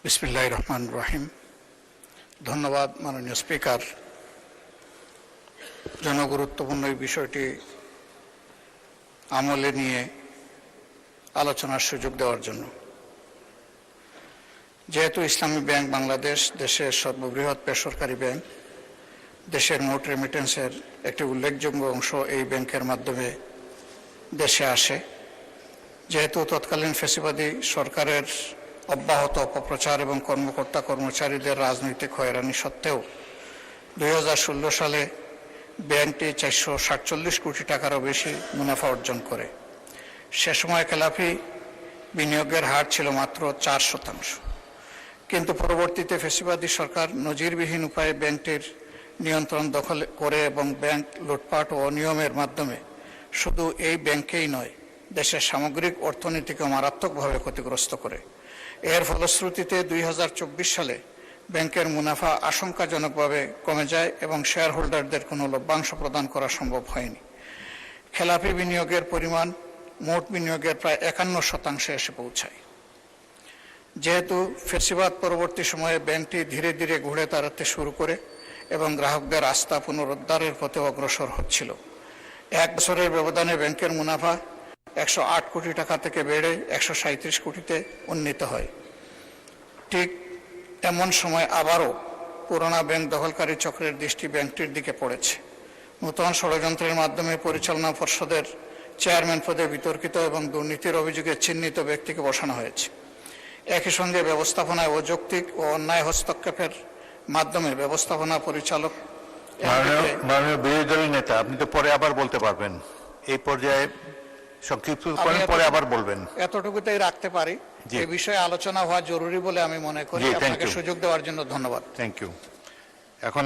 বিসমিল্লাহির রহমানির রহিম। ধন্যবাদ মাননীয় স্পিকার, জনগুরুত্বপূর্ণ এই বিষয়টি আমলে নিয়ে আলোচনার সুযোগ দেওয়ার জন্য। যেহেতু ইসলামী ব্যাংক বাংলাদেশ দেশের সর্ববৃহৎ বেসরকারি ব্যাংক, দেশের মোট রেমিটেন্সের একটি উল্লেখযোগ্য অংশ এই ব্যাংকের মাধ্যমে দেশে আসে। যেহেতু তৎকালীন ফ্যাসিবাদী সরকারের অব্যাহত অপপ্রচার এবং কর্মকর্তা কর্মচারীদের রাজনৈতিক হয়রানি সত্ত্বেও 2016 সালে ব্যাংকটি 447 কোটি টাকারও বেশি মুনাফা অর্জন করে। সে সময় খেলাফি বিনিয়োগের হার ছিল মাত্র 4%। কিন্তু পরবর্তীতে ফ্যাসিবাদী সরকার নজিরবিহীন উপায়ে ব্যাংকটির নিয়ন্ত্রণ দখল করে এবং ব্যাংক লুটপাট ও অনিয়মের মাধ্যমে শুধু এই ব্যাংকেই নয়, দেশের সামগ্রিক অর্থনীতিকে মারাত্মকভাবে ক্ষতিগ্রস্ত করে। এর ফলশ্রুতিতে 2024 সালে ব্যাংকের মুনাফা আশঙ্কাজনকভাবে কমে যায় এবং শেয়ার হোল্ডারদের কোনো লভ্যাংশ প্রদান করা সম্ভব হয়নি। খেলাপি বিনিয়োগের পরিমাণ মোট বিনিয়োগের প্রায় 51% এসে পৌঁছায়। যেহেতু ফ্যাসিবাদ পরবর্তী সময়ে ব্যাংকটি ধীরে ধীরে ঘুরে দাঁড়াতে শুরু করে এবং গ্রাহকদের আস্থা পুনরুদ্ধারের পথে অগ্রসর হচ্ছিল, 1 বছরের ব্যবধানে ব্যাংকের মুনাফা 108 কোটি টাকা থেকে বেড়ে 137 কোটিতে উন্নীত হয়। ঠিক এমন সময় আবারও পুরোনো ব্যাংক দখলকারী চক্রের দৃষ্টি ব্যাংকটির দিকে পড়েছে। নূতন ষড়যন্ত্রের মাধ্যমে পরিচালনা পর্ষদের চেয়ারম্যান পদে বিতর্কিত এবং দুর্নীতির অভিযোগে চিহ্নিত ব্যক্তিকে বসানো হয়েছে। একই সঙ্গে ব্যবস্থাপনায় অযৌক্তিক ও অন্যায় হস্তক্ষেপের মাধ্যমে ব্যবস্থাপনা পরিচালক। মাননীয় বিরোধী দলের নেতা, আপনি তো পরে আবার বলতে পারবেন, এই পর্যায়ে সংক্ষিপ্ত করেন, পরে আবার বলবেন। এতটুকুতেই রাখতে পারি। এই বিষয়ে আলোচনা হওয়া জরুরি বলে আমি মনে করি। আপনাকে সুযোগ দেওয়ার জন্য ধন্যবাদ। Thank you.